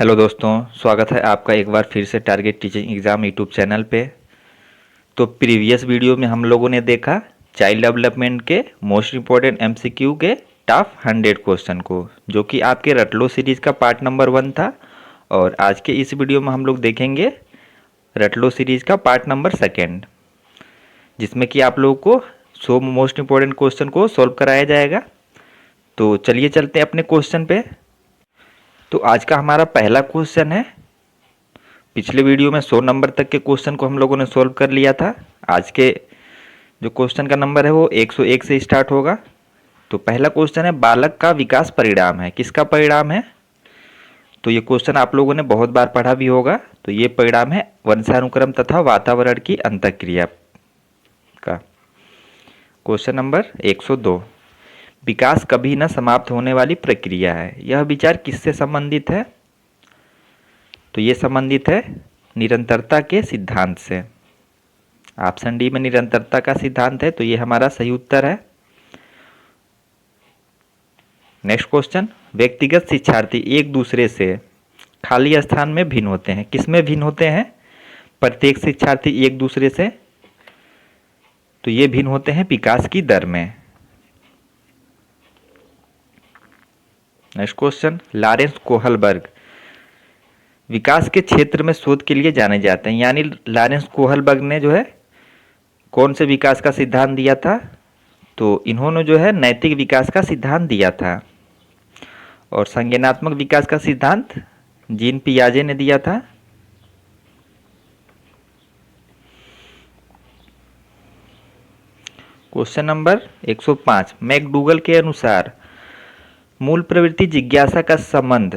Hello दोस्तों, स्वागत है आपका एक बार फिर से target teaching exam YouTube channel पे। तो प्रीवियस वीडियो में हम लोगों ने देखा चाइल्ड डेवलपमेंट के मोस्ट इम्पोर्टेंट एमसीक्यू के टॉप 100 क्वेश्चन को, जो कि आपके रट लो सीरीज का पार्ट नंबर 1 था। और आज के इस वीडियो में हम लोग देखेंगे रट लो सीरीज का पार्ट नंबर 2, जिसमें कि आप लोगों को 100 मोस्ट इम्पोर्टेंट क्वेश्चन को सॉल्व कराया जाएगा। तो चलिए चलते हैं अपने क्वेश्चन पे। तो आज का हमारा पहला क्वेश्चन है। पिछले वीडियो में 100 नंबर तक के क्वेश्चन को हम लोगों ने सॉल्व कर लिया था। आज के जो क्वेश्चन का नंबर है वो 101 से स्टार्ट होगा। तो पहला क्वेश्चन है, बालक का विकास परिणाम है। किसका परिणाम है? तो ये क्वेश्चन आप लोगों ने बहुत बार पढ़ा भी होगा। तो ये परिणाम है वंशानुक्रम तथा वातावरण की अंतःक्रिया का। क्वेश्चन नंबर 102, विकास कभी न समाप्त होने वाली प्रक्रिया है। यह विचार किससे संबंधित है? तो ये संबंधित है निरंतरता के सिद्धांत से। ऑप्शन डी में निरंतरता का सिद्धांत है, तो ये हमारा सही उत्तर है। नेक्स्ट क्वेश्चन, व्यक्तिगत शिक्षार्थी एक दूसरे से खाली स्थान में भिन्न होते हैं। किस में भिन्न होते हैं? प्रत्येक शिक्षार्थी एक दूसरे से, तो ये भिन्न होते हैं विकास की दर में। नेक्स्ट क्वेश्चन, लॉरेंस कोहलबर्ग विकास के क्षेत्र में शोध के लिए जाने जाते हैं। यानी लॉरेंस कोहलबर्ग ने जो है कौन से विकास का सिद्धांत दिया था? तो इन्होंने जो है नैतिक विकास का सिद्धांत दिया था। और संज्ञानात्मक विकास का सिद्धांत जीन पियाजे ने दिया था। क्वेश्चन नंबर 105, मैकडूगल के अनुसार मूल प्रवृत्ति जिज्ञासा का संबंध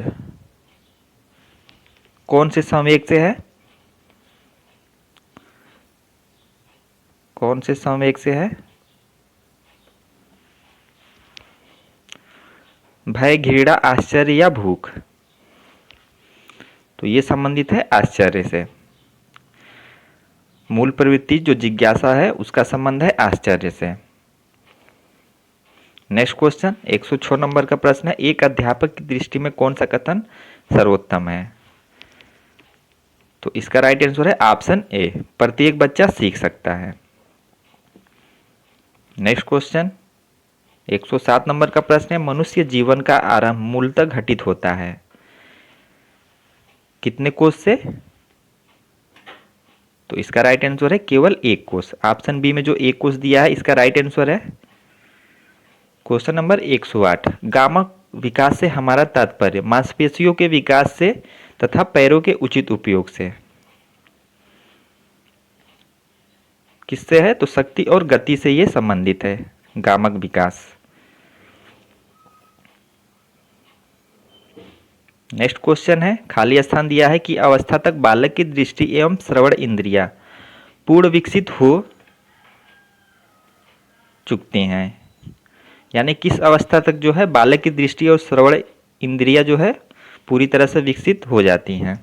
कौन से संवेग से है? कौन से संवेग से है? भय, घृणा, आश्चर्य या भूख? तो ये संबंधित है आश्चर्य से। मूल प्रवृत्ति जो जिज्ञासा है उसका संबंध है आश्चर्य से। नेक्स्ट क्वेश्चन 106 नंबर का प्रश्न है, एक अध्यापक की दृष्टि में कौन सा कथन सर्वोत्तम है? तो इसका राइट आंसर है ऑप्शन ए, प्रत्येक बच्चा सीख सकता है। नेक्स्ट क्वेश्चन 107 नंबर का प्रश्न है, मनुष्य जीवन का आरंभ मूलतः घटित होता है कितने कोष से? तो इसका राइट आंसर है केवल एक कोष। ऑप्शन बी में जो एक कोष दिया है इसका राइट आंसर है। क्वेश्चन नंबर 108, गामा विकास से हमारा तात्पर्य मांसपेशियों के विकास से तथा पैरों के उचित उपयोग से। किससे है? तो शक्ति और गति से ये संबंधित है गामक विकास। नेक्स्ट क्वेश्चन है, खाली स्थान दिया है कि अवस्था तक बालक की दृष्टि एवं श्रवण इंद्रियां पूर्ण विकसित हो चुकती हैं। यानी किस अवस्था तक जो है बालक की दृष्टि और श्रवण इंद्रियां जो है पूरी तरह से विकसित हो जाती हैं?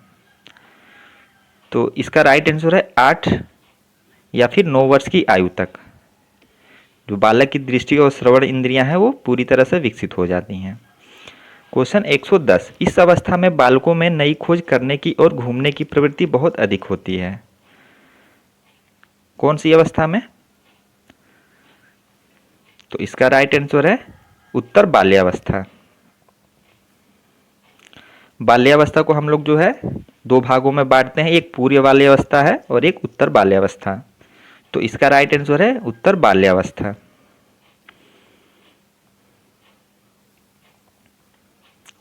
तो इसका राइट आंसर है 8 या फिर 9 वर्ष की आयु तक जो बालक की दृष्टि और श्रवण इंद्रियां हैं वो पूरी तरह से विकसित हो जाती हैं। क्वेश्चन 110, इस अवस्था में बालकों में नई खोज करने की और घूमने की प्रवृत्ति बहुत अधिक होती है। कौन सी अवस्था में? तो इसका राइट आंसर है उत्तर बाल्यावस्था। बाल्यावस्था को हम लोग जो है दो भागों में बांटते हैं, एक पूर्व बाल्यावस्था है और एक उत्तर बाल्यावस्था। तो इसका राइट आंसर है उत्तर बाल्यावस्था।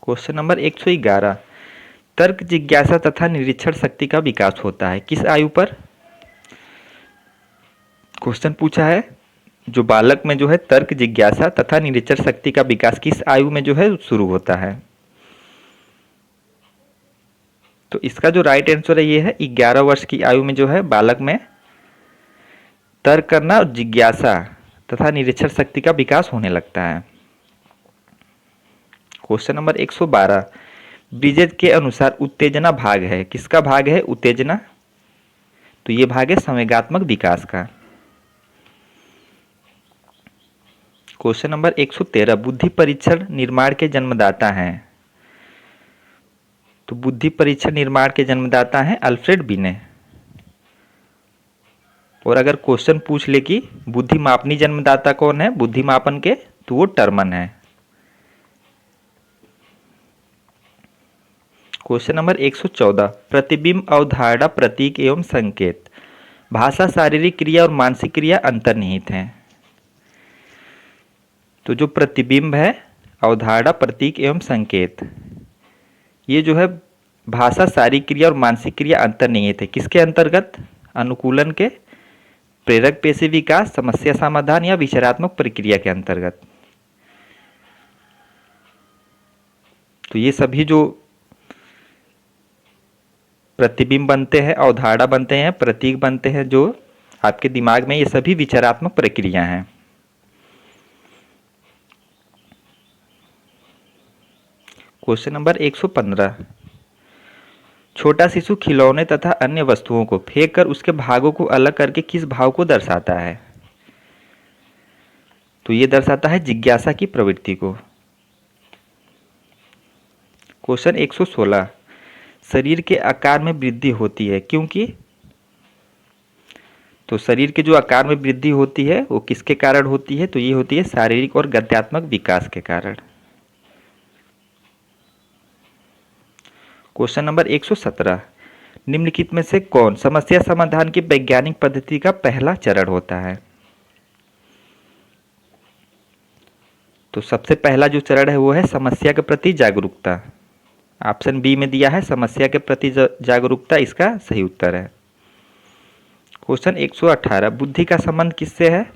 क्वेश्चन नंबर 111, तर्क, जिज्ञासा तथा निरीक्षण शक्ति का विकास होता है किस आयु पर? क्वेश्चन पूछा है जो बालक में जो है तर्क, जिज्ञासा तथा निरीक्षण शक्ति का विकास किस आयु में जो है शुरू होता है? तो इसका जो राइट आंसर है ये है 11 वर्ष की आयु में जो है बालक में तर्क करना और जिज्ञासा तथा निरीक्षण शक्ति का विकास होने लगता है। क्वेश्चन नंबर 112, ब्रिजेट के अनुसार उत्तेजना भाग है किसका भाग है उत्तेजना? तो ये भाग है संवेगात्मक विकास का। क्वेश्चन नंबर 113, बुद्धि परीक्षण निर्माण के जन्मदाता हैं। तो बुद्धि परीक्षण निर्माण के जन्मदाता हैं अल्फ्रेड बिने। और अगर क्वेश्चन पूछ ले कि बुद्धि मापनी जन्मदाता कौन है बुद्धि मापन के, तो वो टर्मन है। क्वेश्चन नंबर 114, प्रतिबिंब अवधारणा प्रतीक एवं संकेत। भाषा, शारीरिक क्रिया और मानसिक क्रिया अंतर्निहित हैं। तो जो प्रतिबिंब है, अवधारणा, प्रतीक एवं संकेत, ये जो है भाषा, शारीरिक क्रिया और मानसिक क्रिया अंतर्निहित है। किसके अंतर्गत? अनुकूलन के, प्रेरक पेशी विकास, समस्या समाधान या विचारात्मक प्रक्रिया के अंतर्गत। तो ये सभी जो प्रतिबिंब बनते हैं, अवधारणा बनते हैं, प्रतीक बनते हैं जो आपके दिमाग में, ये सभी विचारात्मक प्रक्रिया हैं। क्वेश्चन नंबर 115, छोटा शिशु खिलौने तथा अन्य वस्तुओं को फेंक कर उसके भागों को अलग करके किस भाव को दर्शाता है? तो ये दर्शाता है जिज्ञासा की प्रवृत्ति को। क्वेश्चन 116, शरीर के आकार में वृद्धि होती है क्योंकि? तो शरीर के जो आकार में वृद्धि होती है वो किसके कारण होती है? तो ये होती है शारीरिक और गत्यात्मक विकास के कारण। क्वेश्चन नंबर 117, निम्नलिखित में से कौन समस्या समाधान की वैज्ञानिक पद्धति का पहला चरण होता है? तो सबसे पहला जो चरण है वो है समस्या के प्रति जागरूकता। ऑप्शन बी में दिया है समस्या के प्रति जागरूकता, इसका सही उत्तर है। क्वेश्चन 118, बुद्धि का संबंध किससे है?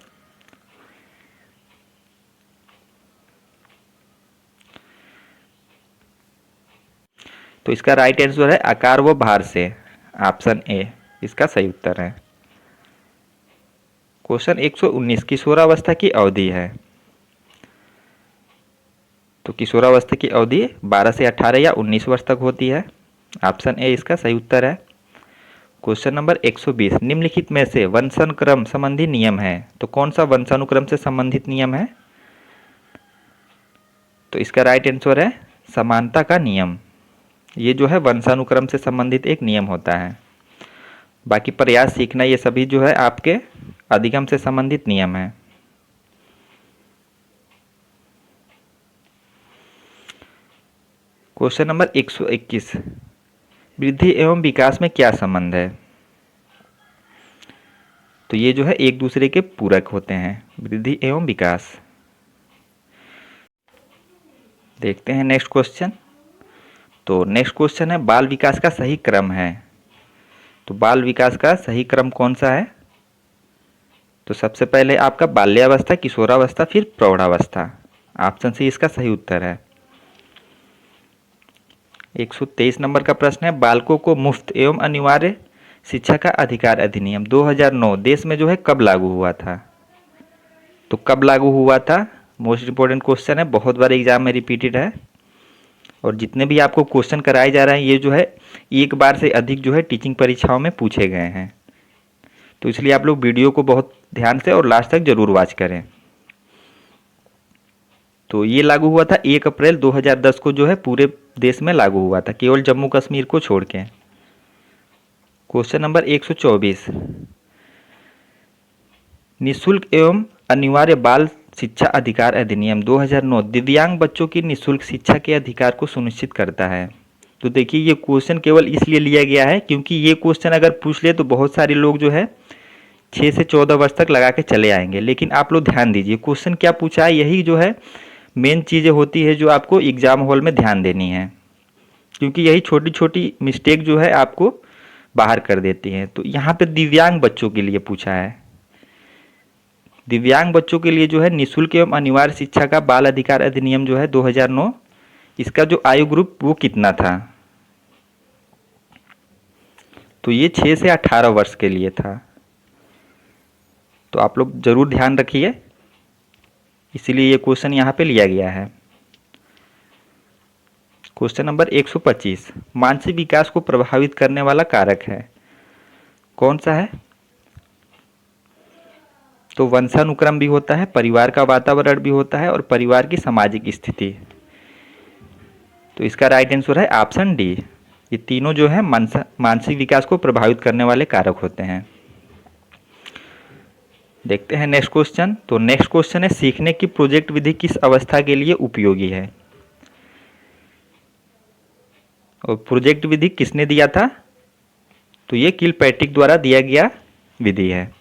तो इसका राइट आंसर है आकार व भार से, ऑप्शन ए इसका सही उत्तर है। क्वेश्चन 119, किशोरावस्था की अवधि है। तो किशोरावस्था की अवधि 12 से 18 या 19 वर्ष तक होती है, ऑप्शन ए इसका सही उत्तर है। क्वेश्चन नंबर 120, निम्नलिखित में से वंशानुक्रम संबंधी नियम है। तो कौन सा वंशानुक्रम से संबंधित नियम है? तो इसका राइट आंसर है समानता का नियम। ये जो है वंशानुक्रम से संबंधित एक नियम होता है। बाकी प्रयास, सीखना, ये सभी जो है आपके अधिगम से संबंधित नियम है। क्वेश्चन नंबर 121, वृद्धि एवं विकास में क्या संबंध है? तो ये जो है एक दूसरे के पूरक होते हैं, वृद्धि एवं विकास। देखते हैं नेक्स्ट क्वेश्चन। तो नेक्स्ट क्वेश्चन है बाल विकास का सही क्रम है। तो बाल विकास का सही क्रम कौन सा है? तो सबसे पहले आपका बाल्यावस्था, किशोरावस्था, फिर प्रौढ़ावस्था। ऑप्शन सी इसका सही उत्तर है। 123 नंबर का प्रश्न है बालकों को मुफ्त एवं अनिवार्य शिक्षा का अधिकार अधिनियम 2009 देश में जो है कब लागू हुआ था? तो कब लागू हुआ था? मोस्ट इंपॉर्टेंट क्वेश्चन है, बहुत बार एग्जाम में रिपीटेड है। और जितने भी आपको क्वेश्चन कराए जा रहे हैं ये जो है एक बार से अधिक जो है टीचिंग परीक्षाओं में पूछे गए हैं। तो इसलिए आप लोग वीडियो को बहुत ध्यान से और लास्ट तक जरूर वॉच करें। तो ये लागू हुआ था 1 अप्रैल 2010 को, जो है पूरे देश में लागू हुआ था, केवल जम्मू कश्मीर को छोड़ के। क्वेश्चन नंबर 124, निःशुल्क एवं अनिवार्य बाल शिक्षा अधिकार अधिनियम 2009 दिव्यांग बच्चों की निःशुल्क शिक्षा के अधिकार को सुनिश्चित करता है। तो देखिए ये क्वेश्चन केवल इसलिए लिया गया है क्योंकि ये क्वेश्चन अगर पूछ ले तो बहुत सारे लोग जो है 6 से 14 वर्ष तक लगा के चले आएंगे। लेकिन आप लोग ध्यान दीजिए क्वेश्चन क्या पूछा है, यही जो है मेन चीज़ें होती है जो आपको एग्जाम हॉल में ध्यान देनी है, क्योंकि यही छोटी छोटी मिस्टेक जो है आपको बाहर कर देती हैं। तो यहाँ पे दिव्यांग बच्चों के लिए पूछा है, दिव्यांग बच्चों के लिए जो है निःशुल्क एवं अनिवार्य शिक्षा का बाल अधिकार अधिनियम जो है 2009, इसका जो आयु ग्रुप वो कितना था? तो ये 6 से 18 वर्ष के लिए था। तो आप लोग जरूर ध्यान रखिए, इसीलिए ये क्वेश्चन यहाँ पे लिया गया है। क्वेश्चन नंबर 125, मानसिक विकास को प्रभावित करने वाला कारक है, कौन सा है? तो वंशानुक्रम भी होता है, परिवार का वातावरण भी होता है और परिवार की सामाजिक स्थिति। तो इसका राइट आंसर है ऑप्शन डी, ये तीनों जो है मानसिक विकास को प्रभावित करने वाले कारक होते हैं। देखते हैं नेक्स्ट क्वेश्चन। तो नेक्स्ट क्वेश्चन है, सीखने की प्रोजेक्ट विधि किस अवस्था के लिए उपयोगी है? और प्रोजेक्ट विधि किसने दिया था? तो ये किलपैट्रिक द्वारा दिया गया विधि है,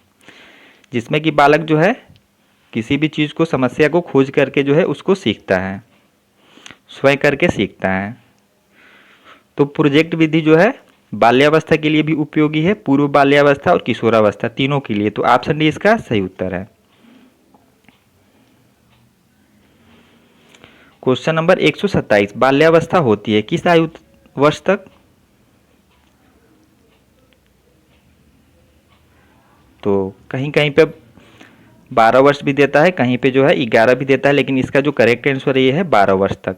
जिसमें कि बालक जो है किसी भी चीज़ को, समस्या को खोज करके जो है उसको सीखता है, स्वयं करके सीखता है। तो प्रोजेक्ट विधि जो है बाल्यावस्था के लिए भी उपयोगी है, पूर्व बाल्यावस्था और किशोरावस्था तीनों के लिए। तो ऑप्शन डी इसका सही उत्तर है। क्वेश्चन नंबर 127, बाल्यावस्था होती है किस आयु वर्ष तक? तो कहीं कहीं पे 12 वर्ष भी देता है, कहीं पे जो है 11 भी देता है, लेकिन इसका जो करेक्ट आंसर ये है 12 वर्ष तक,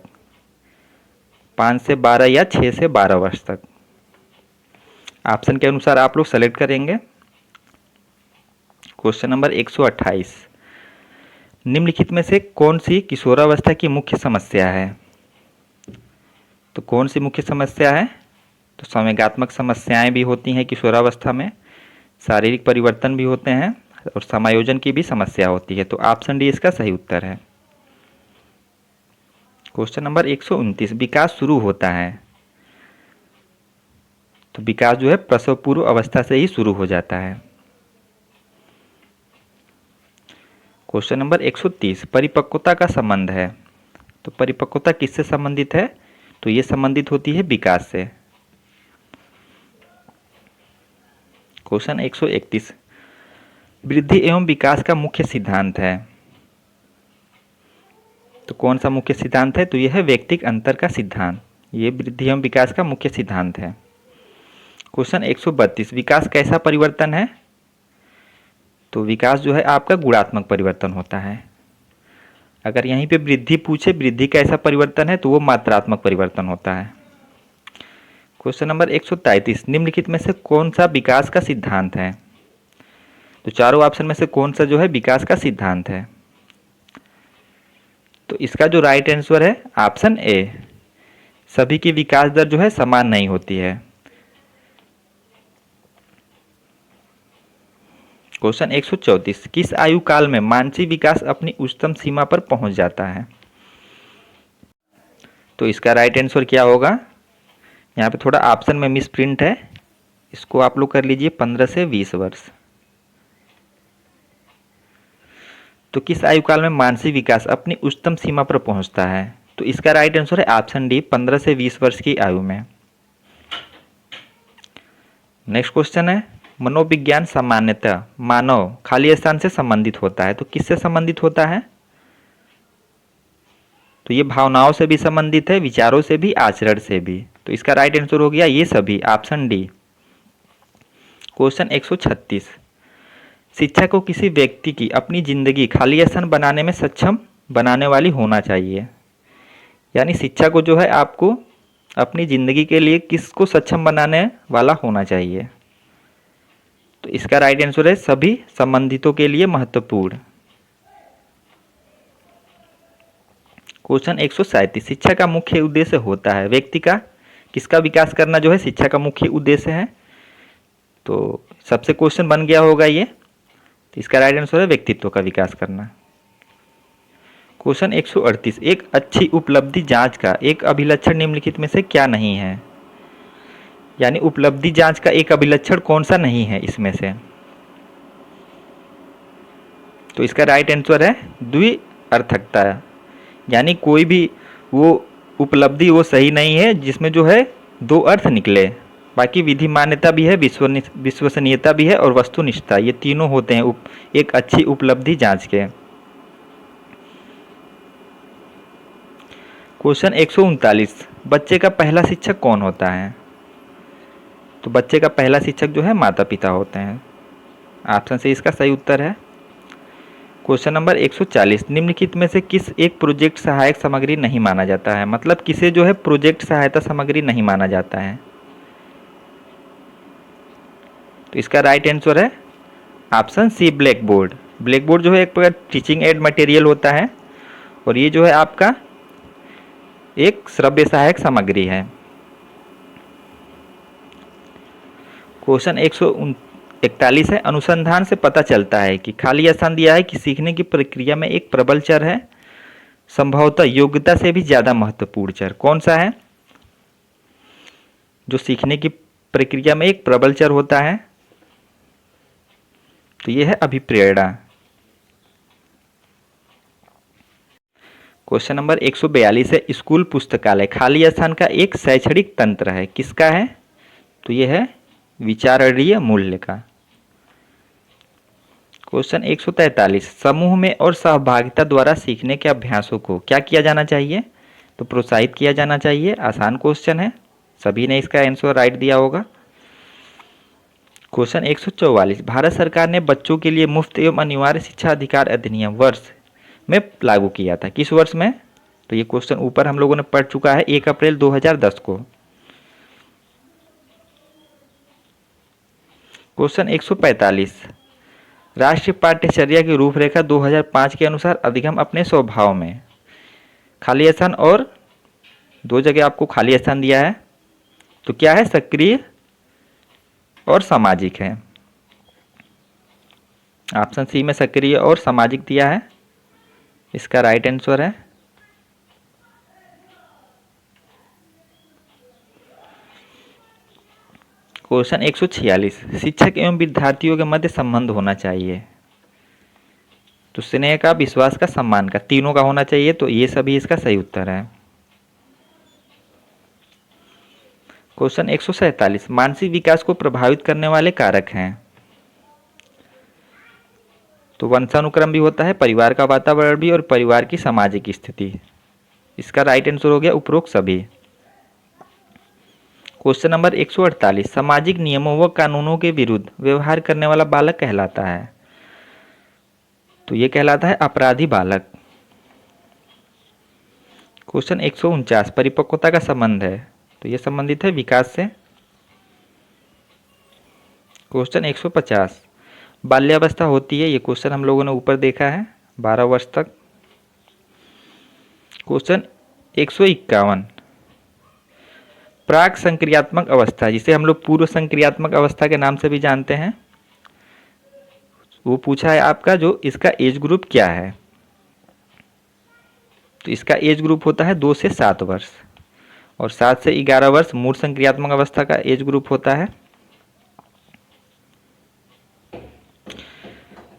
5 से 12 या 6 से 12 वर्ष तक। ऑप्शन के अनुसार आप लोग सेलेक्ट करेंगे। क्वेश्चन नंबर 128, निम्नलिखित में से कौन सी किशोरावस्था की मुख्य समस्या है? तो कौन सी मुख्य समस्या है? तो संवेगात्मक समस्याएं भी होती हैं किशोरावस्था में, शारीरिक परिवर्तन भी होते हैं और समायोजन की भी समस्या होती है। तो ऑप्शन डी इसका सही उत्तर है। क्वेश्चन नंबर 129, विकास शुरू होता है? तो विकास जो है प्रसव पूर्व अवस्था से ही शुरू हो जाता है। क्वेश्चन नंबर 130, परिपक्वता का संबंध है? तो परिपक्वता किससे संबंधित है? तो ये संबंधित होती है विकास से। क्वेश्चन 131, वृद्धि एवं विकास का मुख्य सिद्धांत है? तो कौन सा मुख्य सिद्धांत है? तो यह है व्यक्तिक अंतर का सिद्धांत, ये वृद्धि एवं विकास का मुख्य सिद्धांत है। क्वेश्चन 132, विकास कैसा परिवर्तन है? तो विकास जो है आपका गुणात्मक परिवर्तन होता है। अगर यहीं पे वृद्धि पूछे, वृद्धि कैसा परिवर्तन है, तो वो मात्रात्मक परिवर्तन होता है। क्वेश्चन नंबर 133, निम्नलिखित में से कौन सा विकास का सिद्धांत है? तो चारों ऑप्शन में से कौन सा जो है विकास का सिद्धांत है? तो इसका जो राइट आंसर है ऑप्शन ए, सभी की विकास दर जो है समान नहीं होती है। क्वेश्चन 134, किस आयु काल में मानसिक विकास अपनी उच्चतम सीमा पर पहुंच जाता है? तो इसका राइट आंसर क्या होगा? यहाँ पे थोड़ा ऑप्शन में मिस प्रिंट है, इसको आप लोग कर लीजिए 15 से 20 वर्ष। तो किस आयु काल में मानसिक विकास अपनी उच्चतम सीमा पर पहुंचता है? तो इसका राइट आंसर है ऑप्शन डी, 15 से 20 वर्ष की आयु में। नेक्स्ट क्वेश्चन है, मनोविज्ञान सामान्यतः मानव खाली स्थान से संबंधित होता है? तो किससे संबंधित होता है? तो ये भावनाओं से भी संबंधित है, विचारों से भी, आचरण से भी। तो इसका राइट आंसर हो गया ये सभी, ऑप्शन डी। क्वेश्चन 136, शिक्षा को किसी व्यक्ति की अपनी जिंदगी खाली स्थान बनाने में सक्षम बनाने वाली होना चाहिए। यानी शिक्षा को जो है आपको अपनी जिंदगी के लिए किसको सक्षम बनाने वाला होना चाहिए? तो इसका राइट आंसर है सभी संबंधितों के लिए महत्वपूर्ण। क्वेश्चन 137, शिक्षा का मुख्य उद्देश्य होता है? व्यक्ति का किसका विकास करना जो है शिक्षा का मुख्य उद्देश्य है? तो सबसे क्वेश्चन बन गया होगा ये, तो इसका राइट आंसर है व्यक्तित्व का विकास करना। क्वेश्चन 138, एक अच्छी उपलब्धि जांच का एक अभिलक्षण निम्नलिखित में से क्या नहीं है? यानी उपलब्धि जांच का एक अभिलक्षण कौन सा नहीं है इसमें से? तो इसका राइट आंसर है द्विअर्थकता, यानी कोई भी वो उपलब्धि वो सही नहीं है जिसमें जो है दो अर्थ निकले। बाकी विधि मान्यता भी है, विश्वसनीयता भी है और वस्तुनिष्ठता, ये तीनों होते हैं एक अच्छी उपलब्धि जांच के। क्वेश्चन 139, बच्चे का पहला शिक्षक कौन होता है? तो बच्चे का पहला शिक्षक जो है माता पिता होते हैं। ऑप्शन से इसका सही उत्तर है। क्वेश्चन नंबर 140, निम्नलिखित में से किस एक प्रोजेक्ट सहायक सामग्री नहीं माना जाता है? मतलब किसे जो है प्रोजेक्ट सहायता सामग्री नहीं माना जाता है? तो इसका राइट आंसर है option C, black board. Black board जो है एक प्रकार टीचिंग एड मटेरियल होता है और ये जो है आपका एक श्रव्य सहायक सामग्री है। क्वेश्चन 141 है, अनुसंधान से पता चलता है कि खाली स्थान दिया है कि सीखने की प्रक्रिया में एक प्रबल चर है, संभवतः योग्यता से भी ज्यादा महत्वपूर्ण चर। कौन सा है जो सीखने की प्रक्रिया में एक प्रबल चर होता है? तो यह है अभिप्रेरणा। क्वेश्चन नंबर 142 है, स्कूल पुस्तकालय खाली स्थान का एक शैक्षणिक तंत्र है, किसका है? तो यह है विचारणीय मूल्य का। क्वेश्चन 143, समूह में और सहभागिता द्वारा सीखने के अभ्यासों को क्या किया जाना चाहिए? तो प्रोत्साहित किया जाना चाहिए। आसान क्वेश्चन है, सभी ने इसका आंसर राइट दिया होगा। क्वेश्चन 144, भारत सरकार ने बच्चों के लिए मुफ्त एवं अनिवार्य शिक्षा अधिकार अधिनियम वर्ष में लागू किया था, किस वर्ष में? तो ये क्वेश्चन ऊपर हम लोगों ने पढ़ चुका है, 1 अप्रैल 2010 को। क्वेश्चन 145, राष्ट्रीय पाठ्यचर्या की रूपरेखा 2005 के अनुसार अधिगम अपने स्वभाव में खाली स्थान और दो जगह आपको खाली स्थान दिया है, तो क्या है? सक्रिय और सामाजिक है। ऑप्शन सी में सक्रिय और सामाजिक दिया है, इसका राइट आंसर है। क्वेश्चन 146, शिक्षक एवं विद्यार्थियों के मध्य संबंध होना चाहिए, तो स्नेह का, विश्वास का, सम्मान का, तीनों का होना चाहिए, तो ये सभी इसका सही उत्तर है। क्वेश्चन 147, मानसिक विकास को प्रभावित करने वाले कारक हैं, तो वंशानुक्रम भी होता है, परिवार का वातावरण भी, और परिवार की सामाजिक स्थिति। इसका राइट आंसर हो गया उपरोक्त सभी। क्वेश्चन नंबर 148, सामाजिक नियमों व कानूनों के विरुद्ध व्यवहार करने वाला बालक कहलाता है, तो ये कहलाता है अपराधी बालक। क्वेश्चन 149, परिपक्वता का संबंध है, तो ये संबंधित है विकास से। क्वेश्चन 150, बाल्यावस्था होती है, ये क्वेश्चन हम लोगों ने ऊपर देखा है, 12 वर्ष तक। क्वेश्चन 151, प्राक संक्रियात्मक अवस्था, जिसे हम लोग पूर्व संक्रियात्मक अवस्था के नाम से भी जानते हैं, वो पूछा है आपका, जो इसका एज ग्रुप क्या है? तो इसका एज ग्रुप होता है 2 से 7 वर्ष, और 7 से 11 वर्ष मूर्त संक्रियात्मक अवस्था का एज ग्रुप होता है।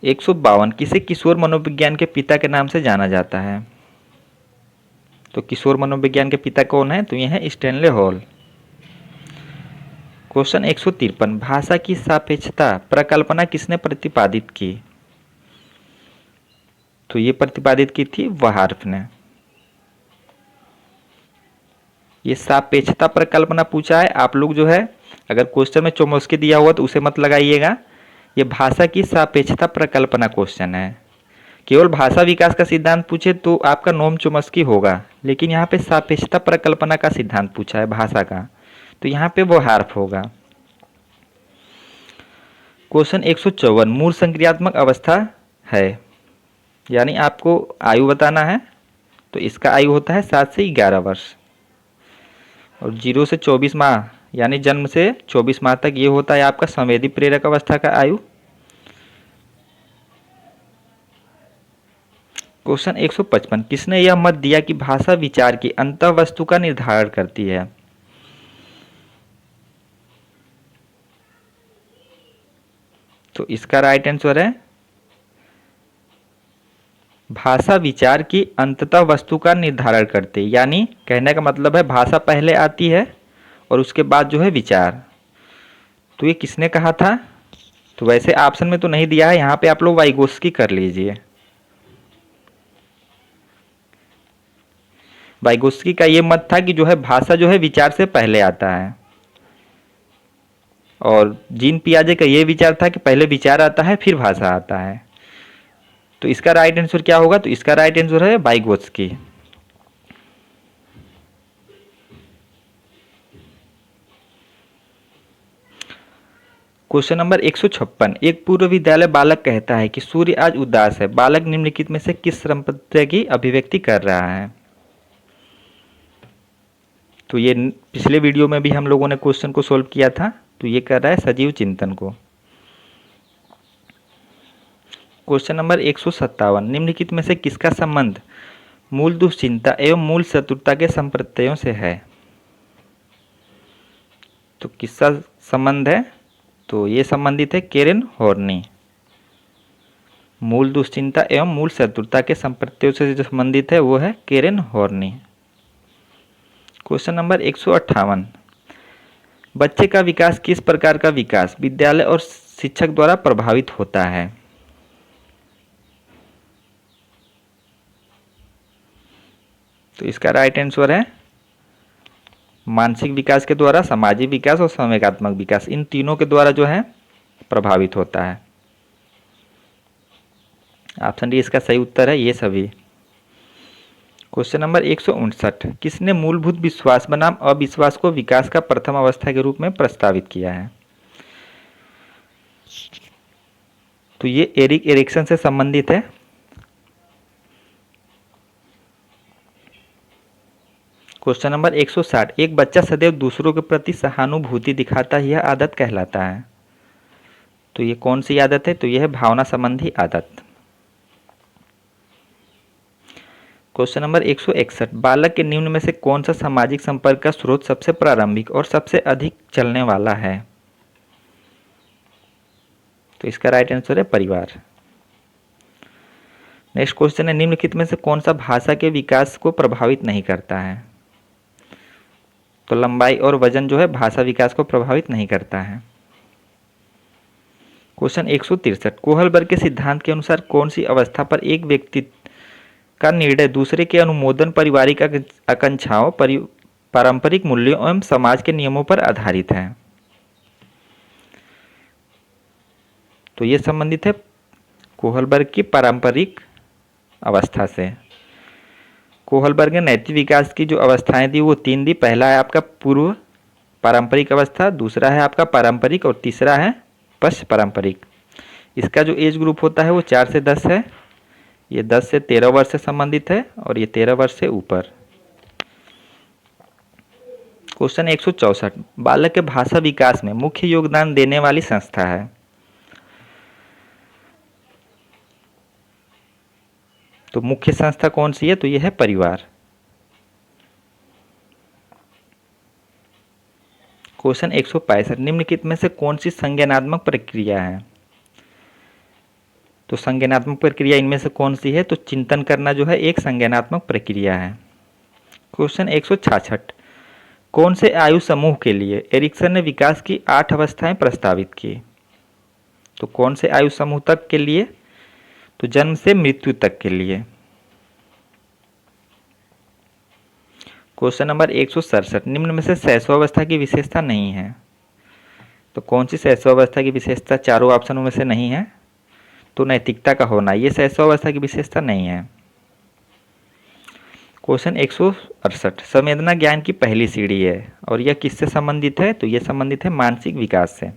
152, किसे किशोर मनोविज्ञान के पिता के नाम से जाना जाता है? तो किशोर मनोविज्ञान के पिता कौन है? तो यह है स्टैनले हॉल। क्वेश्चन 153, भाषा की सापेक्षता प्रकल्पना किसने प्रतिपादित की? तो ये प्रतिपादित की थी वार्फ ने। ये सापेक्षता प्रकल्पना पूछा है, आप लोग जो है अगर क्वेश्चन में चोमस्की दिया हुआ तो उसे मत लगाइएगा, ये भाषा की सापेक्षता प्रकल्पना क्वेश्चन है। केवल भाषा विकास का सिद्धांत पूछे तो आपका नोम चोमस्की होगा, लेकिन यहाँ पे सापेक्षता प्रकल्पना का सिद्धांत पूछा है भाषा का, तो यहाँ पे वो हार्फ होगा। क्वेश्चन 154, मूल संक्रियात्मक अवस्था है, यानी आपको आयु बताना है, तो इसका आयु होता है 7 से 11 वर्ष, और 0 से 24 माह यानी जन्म से 24 माह तक ये होता है आपका संवेदी प्रेरक अवस्था का आयु। क्वेश्चन 155, किसने यह मत दिया कि भाषा विचार की अंतः वस्तु का निर्धारण करती है? तो इसका राइट आंसर है भाषा विचार की अंततः वस्तु का निर्धारण करते, यानी कहने का मतलब है भाषा पहले आती है और उसके बाद जो है विचार। तो ये किसने कहा था? तो वैसे ऑप्शन में तो नहीं दिया है, यहाँ पे आप लोग वाइगोस्की कर लीजिए। वाइगोस्की का ये मत था कि जो है भाषा जो है विचार से पहले आता है, और जीन पियाजे का ये विचार था कि पहले विचार आता है फिर भाषा आता है। तो इसका राइट आंसर क्या होगा? तो इसका राइट आंसर है वाइगोत्स्की। क्वेश्चन नंबर 156, एक पूर्व विद्यालय बालक कहता है कि सूर्य आज उदास है, बालक निम्नलिखित में से किस संपत्ति की अभिव्यक्ति कर रहा है? तो ये पिछले वीडियो में भी हम लोगों ने क्वेश्चन को सोल्व किया था, तो ये कर रहा है सजीव चिंतन को। क्वेश्चन नंबर 157, निम्नलिखित में से किसका संबंध मूल दुश्चिंता एवं मूल शत्रुता के संप्रत्ययों से है? तो किसका संबंध है? तो ये संबंधित है केरेन हॉर्नी। मूल दुश्चिंता एवं मूल शत्रुता के संप्रत्ययों से जो संबंधित है वो है केरेन हॉर्नी। क्वेश्चन नंबर 158, बच्चे का विकास किस प्रकार का विकास विद्यालय और शिक्षक द्वारा प्रभावित होता है? तो इसका राइट आंसर है मानसिक विकास के द्वारा, सामाजिक विकास और संवेगात्मक विकास, इन तीनों के द्वारा जो है प्रभावित होता है। ऑप्शन डी इसका सही उत्तर है ये सभी। क्वेश्चन नंबर 159, किसने मूलभूत विश्वास बनाम अविश्वास को विकास का प्रथम अवस्था के रूप में प्रस्तावित किया है? तो ये एरिक एरिक्सन से संबंधित है। क्वेश्चन नंबर 160, एक बच्चा सदैव दूसरों के प्रति सहानुभूति दिखाता है, यह आदत कहलाता है। तो ये कौन सी आदत है? तो यह है भावना संबंधी आदत। क्वेश्चन नंबर 161, बालक के निम्न में से कौन सा सामाजिक संपर्क का स्रोत सबसे प्रारंभिक और सबसे अधिक चलने वाला है? तो इसका राइट आंसर है परिवार। नेक्स्ट क्वेश्चन है, निम्नलिखित में से कौन सा भाषा के विकास को प्रभावित नहीं करता है? तो लंबाई और वजन जो है भाषा विकास को प्रभावित नहीं करता है। क्वेश्चन 163, कोहलबर्ग के सिद्धांत के अनुसार कौन सी अवस्था पर एक व्यक्ति का निर्णय दूसरे के अनुमोदन, पारिवारिक आकांक्षाओं, पारंपरिक मूल्यों एवं समाज के नियमों पर आधारित है? तो ये संबंधित है कोहलबर्ग की पारंपरिक अवस्था से। कोहलबर्ग ने नैतिक विकास की जो अवस्थाएं दी वो 3 दी। पहला है आपका पूर्व पारंपरिक अवस्था, दूसरा है आपका पारंपरिक और तीसरा है पश्च पारंपरिक। इसका जो एज ग्रुप होता है वो 4 से 10 है। ये 10 से 13 वर्ष से संबंधित है और ये 13 वर्ष से ऊपर। क्वेश्चन 164, बालक के भाषा विकास में मुख्य योगदान देने वाली संस्था है? तो मुख्य संस्था कौन सी है? तो यह है परिवार। क्वेश्चन 165, निम्नलिखित में से कौन सी संज्ञानात्मक प्रक्रिया है? तो संज्ञानात्मक प्रक्रिया इनमें से कौन सी है? तो चिंतन करना जो है एक संज्ञानात्मक प्रक्रिया है। क्वेश्चन 166, कौन से आयु समूह के लिए एरिक्सन ने विकास की 8 अवस्थाएं प्रस्तावित की? तो कौन से आयु समूह तक के लिए? तो जन्म से मृत्यु तक के लिए। क्वेश्चन नंबर 167, निम्न में से शैशवावस्था की विशेषता नहीं है? तो कौन सी शैशवावस्था की विशेषता चारों ऑप्शनों में से नहीं है? तो नैतिकता का होना, ये शैशवावस्था की विशेषता नहीं है। क्वेश्चन 168, संवेदना ज्ञान की पहली सीढ़ी है और यह किससे संबंधित है? तो यह संबंधित है मानसिक विकास से।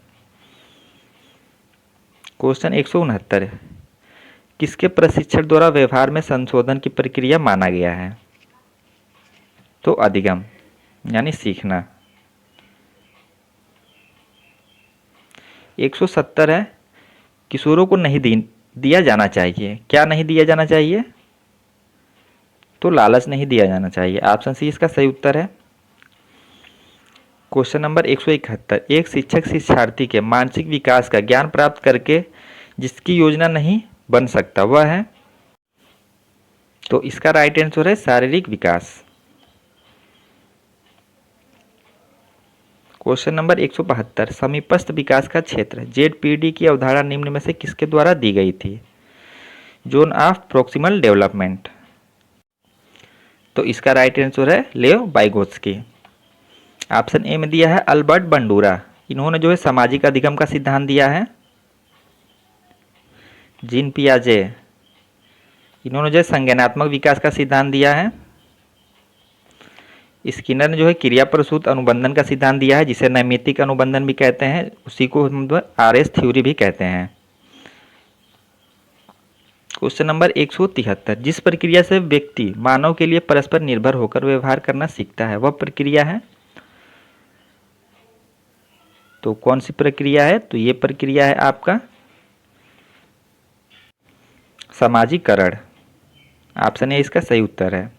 क्वेश्चन 169, किसके प्रशिक्षण द्वारा व्यवहार में संशोधन की प्रक्रिया माना गया है? तो अधिगम यानी सीखना। 170 है, किशोरों को नहीं दिया जाना चाहिए। क्या नहीं दिया जाना चाहिए? तो लालच नहीं दिया जाना चाहिए। ऑप्शन सी इसका सही उत्तर है। क्वेश्चन नंबर 171, एक शिक्षक शिक्षार्थी के मानसिक विकास का ज्ञान प्राप्त करके जिसकी योजना नहीं बन सकता वह है? तो इसका राइट आंसर है शारीरिक विकास। क्वेश्चन नंबर 172, समीपस्थ विकास का क्षेत्र ZPD की अवधारणा निम्न में से किसके द्वारा दी गई थी? Zone of proximal development. तो इसका राइट आंसर है लेव वाइगोत्स्की। ऑप्शन ए में दिया है अल्बर्ट बंडूरा, इन्होंने जो है सामाजिक अधिगम का सिद्धांत दिया है। जीन पियाजे, इन्होंने जो है संज्ञानात्मक विकास का सिद्धांत दिया है। स्किनर ने जो है क्रिया प्रसूत अनुबंधन का सिद्धांत दिया है, जिसे नैमित्तिक अनुबंधन भी कहते हैं, उसी को हम RS थ्योरी भी कहते हैं। क्वेश्चन नंबर 173, जिस प्रक्रिया से व्यक्ति मानव के लिए परस्पर निर्भर होकर व्यवहार करना सीखता है वह प्रक्रिया है? तो कौन सी प्रक्रिया है? तो ये प्रक्रिया है आपका सामाजिकरण। ऑप्शन ए इसका सही उत्तर है।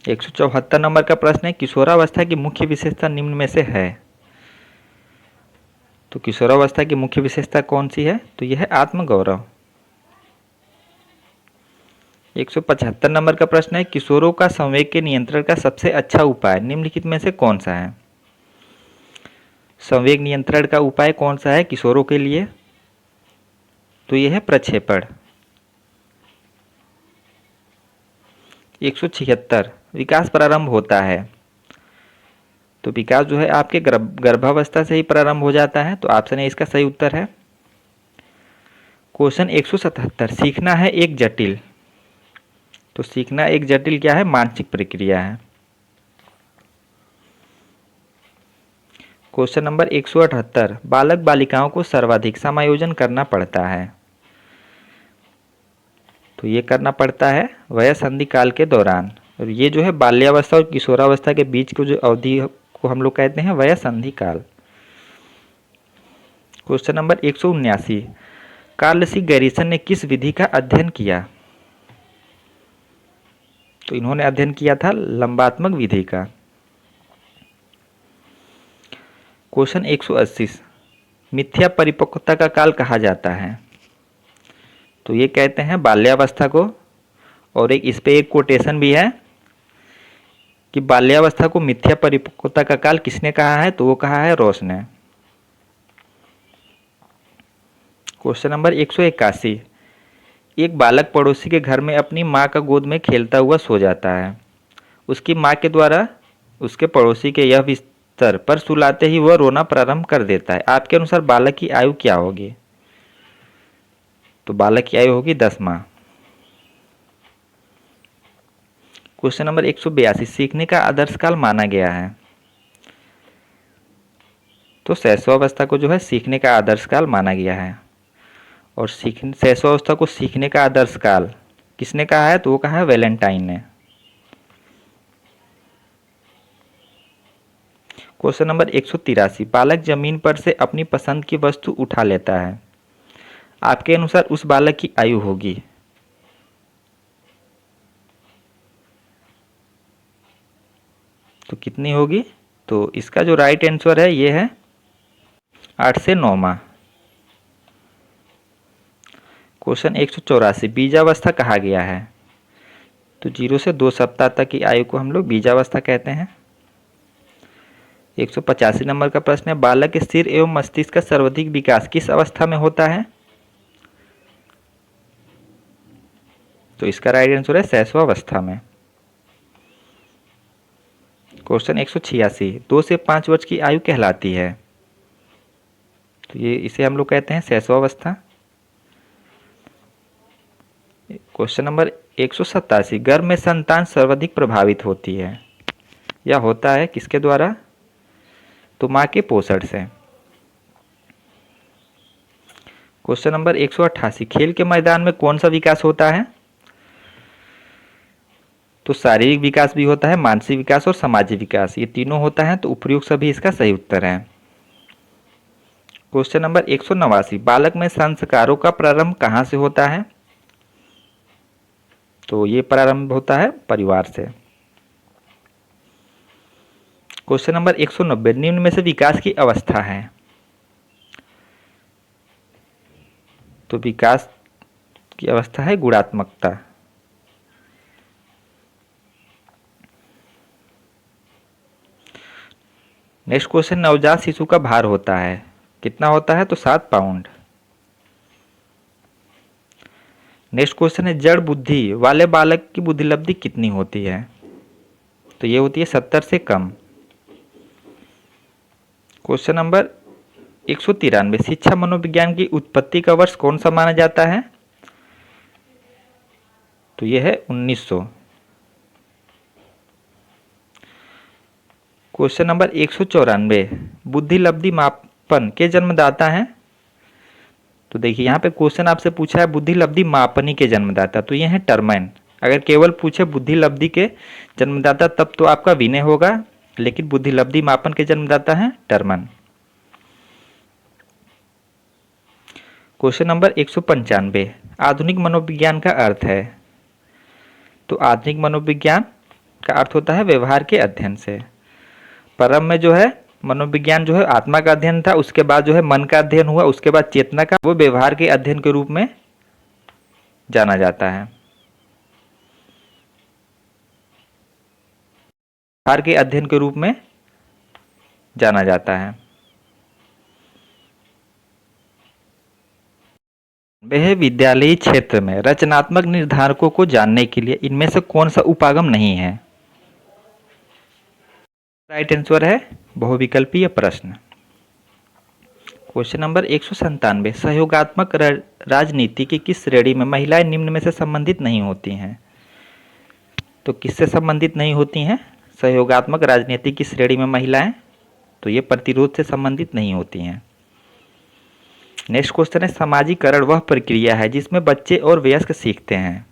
174 नंबर का प्रश्न है, किशोरावस्था की मुख्य विशेषता निम्न में से है। तो किशोरावस्था की मुख्य विशेषता कौन सी है? तो यह है आत्मगौरव। 175 नंबर का प्रश्न है, किशोरों का संवेग के नियंत्रण का सबसे अच्छा उपाय निम्नलिखित में से कौन सा है? संवेग नियंत्रण का उपाय कौन सा है किशोरों के लिए? तो यह है प्रक्षेपण। 176 विकास प्रारंभ होता है। तो विकास जो है आपके गर्भावस्था से ही प्रारंभ हो जाता है। तो ऑप्शन ए इसका सही उत्तर है। क्वेश्चन 177 सीखना है एक जटिल। तो सीखना एक जटिल क्या है? मानसिक प्रक्रिया है। क्वेश्चन नंबर 178 बालक बालिकाओं को सर्वाधिक समायोजन करना पड़ता है। तो ये करना पड़ता है वयस्क काल के दौरान। और ये जो है बाल्यावस्था और किशोरावस्था के बीच को जो अवधि को हम लोग कहते हैं वयस्क काल। क्वेश्चन नंबर 179 कार्ल सी गैरिसन ने किस विधि का अध्ययन किया? तो इन्होंने अध्ययन किया था लंबात्मक विधि का। क्वेश्चन 180 मिथ्या परिपक्वता का काल कहा जाता है। तो ये कहते हैं बाल्यावस्था को। और इस पे एक कोटेशन भी है कि बाल्यावस्था को मिथ्या परिपक्वता का काल किसने कहा है? तो वो कहा है रॉस ने। क्वेश्चन नंबर 181 एक बालक पड़ोसी के घर में अपनी मां का गोद में खेलता हुआ सो जाता है। उसकी मां के द्वारा उसके पड़ोसी के यह बिस्तर पर सुलाते ही वह रोना प्रारंभ कर देता है। आपके अनुसार बालक की आयु क्या होगी? तो बालक की आयु होगी 10 माह। क्वेश्चन नंबर 182 सीखने का आदर्श काल माना गया है। तो शैशवावस्था को जो है सीखने का आदर्श काल माना गया है। और शैशवावस्था को सीखने का आदर्श काल किसने कहा है? तो वो कहा है वैलेंटाइन ने। क्वेश्चन नंबर 183 बालक जमीन पर से अपनी पसंद की वस्तु उठा लेता है। आपके अनुसार उस बालक की आयु होगी? तो कितनी होगी? तो इसका जो राइट आंसर है ये है 8 से 9 माह। क्वेश्चन 184 बीजावस्था कहा गया है। तो 0 से 2 सप्ताह तक की आयु को हम लोग बीजावस्था कहते हैं। 185 नंबर का प्रश्न है बालक के सिर एवं मस्तिष्क का सर्वाधिक विकास किस अवस्था में होता है? तो इसका राइट आंसर है शैशवावस्था में। क्वेश्चन 186 2 से 5 वर्ष की आयु कहलाती है। तो ये इसे हम लोग कहते हैं शैशवावस्था। क्वेश्चन नंबर 187 गर्भ में संतान सर्वाधिक प्रभावित होती है या होता है किसके द्वारा? तो मां के पोषण से। क्वेश्चन नंबर 188 खेल के मैदान में कौन सा विकास होता है? तो शारीरिक विकास भी होता है, मानसिक विकास और सामाजिक विकास, ये तीनों होता है। तो उपयुक्त सभी इसका सही उत्तर है। क्वेश्चन नंबर 189 बालक में संस्कारों का प्रारंभ कहाँ से होता है? तो ये प्रारंभ होता है परिवार से। क्वेश्चन नंबर 190 निम्न में से विकास की अवस्था है। तो विकास की अवस्था है गुणात्मकता। नेक्स्ट क्वेश्चन नवजात शिशु का भार होता है कितना होता है? तो 7 पाउंड। नेक्स्ट क्वेश्चन है जड़ बुद्धि वाले बालक की बुद्धिलब्धि कितनी होती है? तो ये होती है 70 से कम। क्वेश्चन नंबर 193 शिक्षा मनोविज्ञान की उत्पत्ति का वर्ष कौन सा माना जाता है? तो यह है 1900। क्वेश्चन नंबर 194 बुद्धिलब्धि मापन के जन्मदाता हैं। तो देखिए यहाँ पे क्वेश्चन आपसे पूछा है बुद्धिलब्धि मापनी के जन्मदाता, तो ये है टर्मैन। अगर केवल पूछे बुद्धिलब्धि के जन्मदाता तब तो आपका विनय होगा, लेकिन बुद्धिलब्धि मापन के जन्मदाता हैं टरमन। क्वेश्चन नंबर 195, आधुनिक मनोविज्ञान का अर्थ है। तो आधुनिक मनोविज्ञान का अर्थ होता है व्यवहार के अध्ययन से। प्रारंभ में जो है मनोविज्ञान जो है आत्मा का अध्ययन था, उसके बाद जो है मन का अध्ययन हुआ, उसके बाद चेतना का, वो व्यवहार के अध्ययन के रूप में जाना जाता है। व्यवहार के अध्ययन के रूप में जाना जाता है। वह विद्यालयी क्षेत्र में रचनात्मक निर्धारकों को जानने के लिए इनमें से कौन सा उपागम नहीं है। राइट आंसर है बहुविकल्पीय प्रश्न। क्वेश्चन नंबर 197, सहयोगात्मक राजनीति की किस श्रेणी में महिलाएं निम्न में से संबंधित नहीं होती हैं। तो किससे संबंधित नहीं होती हैं सहयोगात्मक राजनीति की श्रेणी में महिलाएं? तो ये प्रतिरोध से संबंधित नहीं होती हैं। नेक्स्ट क्वेश्चन है, समाजीकरण वह प्रक्रिया है जिसमें बच्चे और वयस्क सीखते हैं।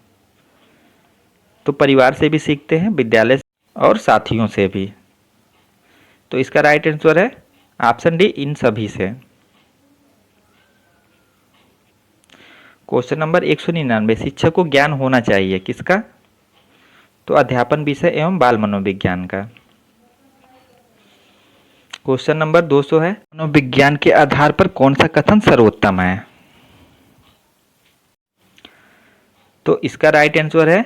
तो परिवार से भी सीखते हैं, विद्यालय और साथियों से भी। तो इसका राइट आंसर है ऑप्शन डी, इन सभी से। क्वेश्चन नंबर 199, शिक्षक को ज्ञान होना चाहिए किसका। तो अध्यापन विषय एवं बाल मनोविज्ञान का। क्वेश्चन नंबर 200 है, मनोविज्ञान के आधार पर कौन सा कथन सर्वोत्तम है। तो इसका राइट आंसर है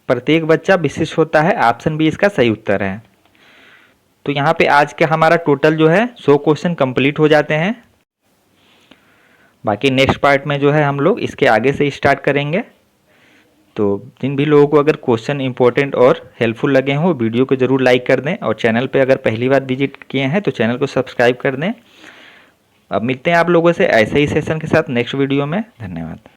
प्रत्येक बच्चा विशिष्ट होता है। ऑप्शन बी इसका सही उत्तर है। तो यहाँ पे आज का हमारा टोटल जो है 100 क्वेश्चन कंप्लीट हो जाते हैं। बाकी नेक्स्ट पार्ट में जो है हम लोग इसके आगे से स्टार्ट करेंगे। तो जिन भी लोगों को अगर क्वेश्चन इंपॉर्टेंट और हेल्पफुल लगे हों वीडियो को ज़रूर लाइक कर दें, और चैनल पे अगर पहली बार विजिट किए हैं तो चैनल को सब्सक्राइब कर दें। अब मिलते हैं आप लोगों से ऐसे ही सेशन के साथ नेक्स्ट वीडियो में। धन्यवाद।